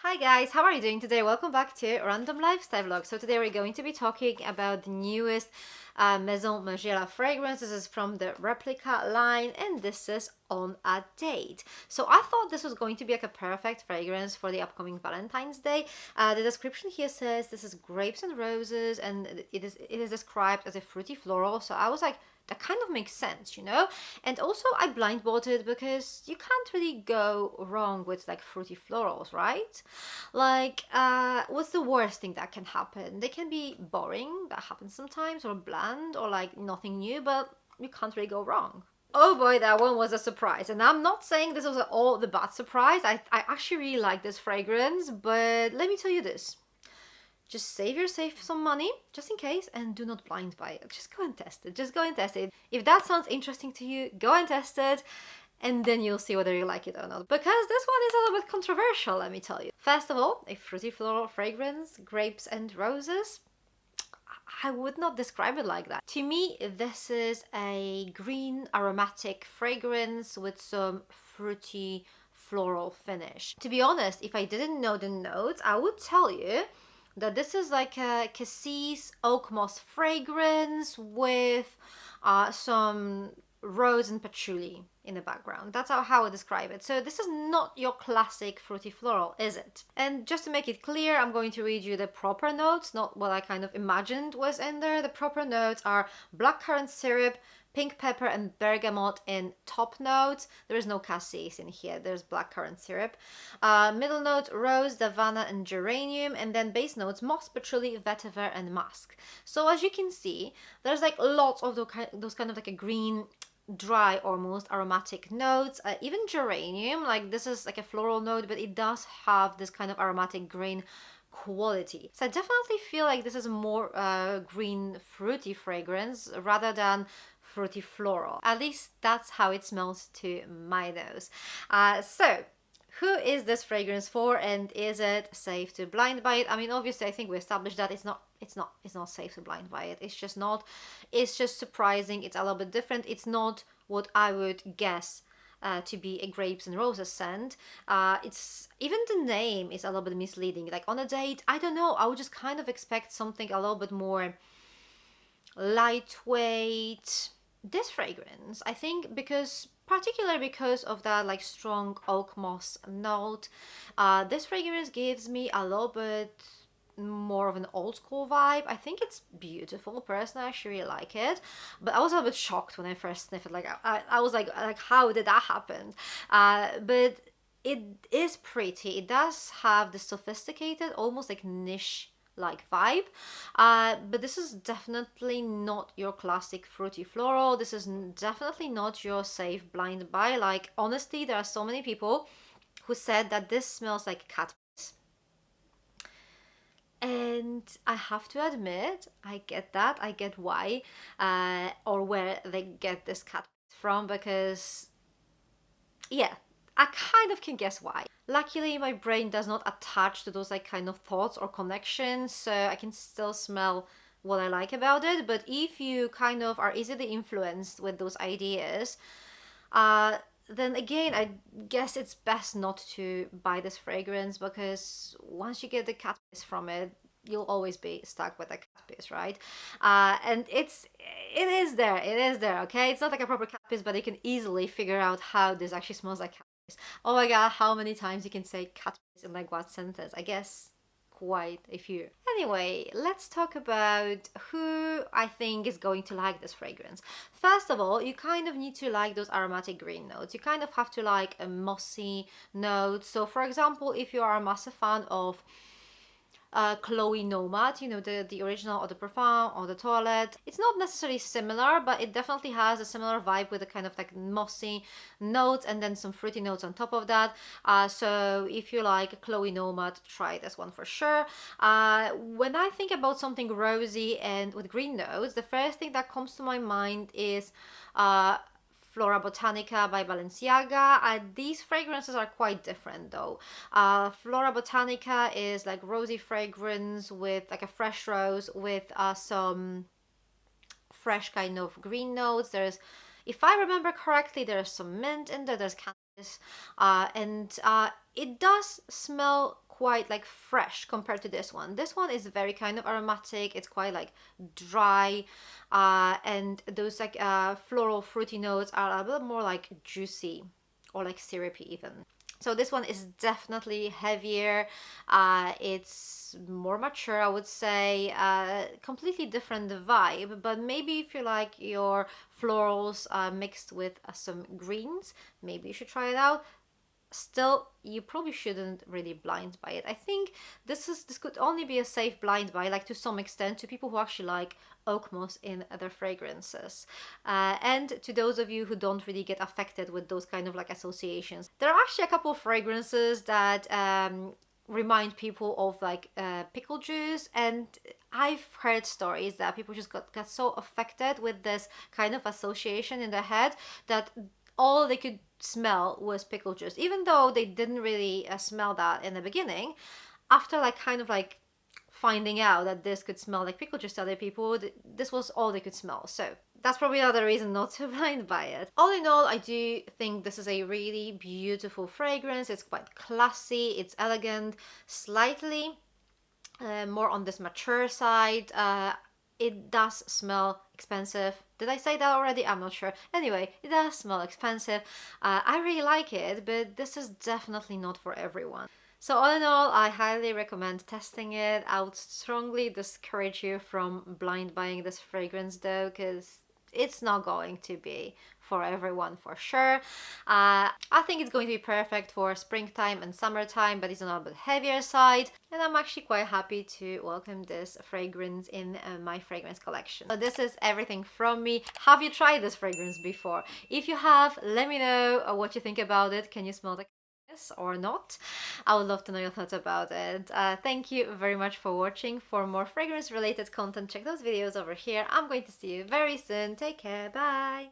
Hi guys, how are you doing today? Welcome back to Random Lifestyle Vlog. So today we're going to be talking about the newest Maison Margiela fragrance. This is from the Replica line and this is On a Date. So I thought this was going to be like a perfect fragrance for the upcoming Valentine's Day. The description here says this is grapes and roses and it is described as a fruity floral. So I was like, that kind of makes sense, you know? And also I blind bought it because you can't really go wrong with like fruity florals, right? Like, what's the worst thing that can happen? They can be boring, that happens sometimes, or bland, or like nothing new, but you can't really go wrong. Oh boy, that one was a surprise. And I'm not saying this was all the bad surprise. I actually really like this fragrance, but let me tell you this. Just save yourself some money, just in case, and do not blind buy it. Just go and test it. Just go and test it. If that sounds interesting to you, go and test it, and then you'll see whether you like it or not. Because this one is a little bit controversial, let me tell you. First of all, a fruity floral fragrance, grapes and roses. I would not describe it like that. To me, this is a green aromatic fragrance with some fruity floral finish. To be honest, if I didn't know the notes, I would tell you that this is like a cassis oak moss fragrance with some rose and patchouli in the background. That's how I would describe it. So this is not your classic fruity floral, is it? And just to make it clear, I'm going to read you the proper notes, not what I kind of imagined was in there. The proper notes are blackcurrant syrup, pink pepper and bergamot in top notes. There is no cassis in here, there's blackcurrant syrup. Middle notes, rose, davana and geranium, and then base notes, moss, patchouli, vetiver and musk. So as you can see, there's like lots of those kind of like a green, dry almost aromatic notes. Even geranium, like this is like a floral note, but it does have this kind of aromatic green quality. So I definitely feel like this is more green fruity fragrance rather than fruity floral. At least that's how it smells to my nose. So who is this fragrance for, and is it safe to blind buy it? I mean, obviously I think we established that it's not safe to blind buy it. It's just not. It's just surprising. It's a little bit different. It's not what I would guess to be a grapes and roses scent. It's even the name is a little bit misleading. Like On a Date, I don't know. I would just kind of expect something a little bit more lightweight. This fragrance, I think, particularly because of that like strong oak moss note, this fragrance gives me a little bit more of an old school vibe. I think it's beautiful. Personally, I actually really like it, but I was a little bit shocked when I first sniffed it. Like I was like how did that happen? But it is pretty. It does have the sophisticated, almost like niche like vibe, but this is definitely not your classic fruity floral. This is definitely not your safe blind buy. Like honestly, there are so many people who said that this smells like cat piss, and I have to admit, I get that. I get why or where they get this cat piss from, because yeah, I kind of can guess why. Luckily, my brain does not attach to those like kind of thoughts or connections, so I can still smell what I like about it. But if you kind of are easily influenced with those ideas, then again, I guess it's best not to buy this fragrance, because once you get the cat piss from it, you'll always be stuck with a cat piss, right? And it is there, okay? It's not like a proper cat piss, but you can easily figure out how this actually smells like cat piss. Oh my god, how many times you can say cat piss in like what sentence? I guess quite a few. Anyway, let's talk about who I think is going to like this fragrance. First of all, you kind of need to like those aromatic green notes. You kind of have to like a mossy note. So for example, if you are a massive fan of Chloe Nomad, you know, the original Eau de Parfum or the Toilette. It's not necessarily similar, but it definitely has a similar vibe with a kind of like mossy notes and then some fruity notes on top of that. So if you like Chloe Nomad, try this one for sure. When I think about something rosy and with green notes, the first thing that comes to my mind is Flora Botanica by Balenciaga. These fragrances are quite different though. Flora Botanica is like rosy fragrance with like a fresh rose with some fresh kind of green notes. There's, if I remember correctly, there's some mint in there, there's cannabis, and it does smell quite like fresh compared to this one. This one is very kind of aromatic. It's quite like dry, and those like floral fruity notes are a little more like juicy or like syrupy even. So this one is definitely heavier. It's more mature, I would say. Completely different vibe, but maybe if you like your florals mixed with some greens, maybe you should try it out. Still, you probably shouldn't really blind buy it. I think this could only be a safe blind buy, like to some extent, to people who actually like oak moss in their fragrances, and to those of you who don't really get affected with those kind of like associations. There are actually a couple of fragrances that remind people of like pickle juice, and I've heard stories that people just got so affected with this kind of association in their head that all they could smell was pickle juice, even though they didn't really smell that in the beginning. After like kind of like finding out that this could smell like pickle juice to other people, this was all they could smell. So that's probably another reason not to blind buy it. All in all, I do think this is a really beautiful fragrance. It's quite classy, it's elegant, slightly more on this mature side. It does smell expensive. Did I say that already? I'm not sure. Anyway, it does smell expensive. I really like it, but this is definitely not for everyone. So all in all, I highly recommend testing it. I would strongly discourage you from blind buying this fragrance though, because it's not going to be for everyone for sure. I think it's going to be perfect for springtime and summertime, but it's on a bit heavier side, and I'm actually quite happy to welcome this fragrance in my fragrance collection. So this is everything from me. Have you tried this fragrance before? If you have, let me know what you think about it. Can you smell the or not? I would love to know your thoughts about it. Thank you very much for watching. For more fragrance related content, check those videos over here. I'm going to see you very soon. Take care. Bye.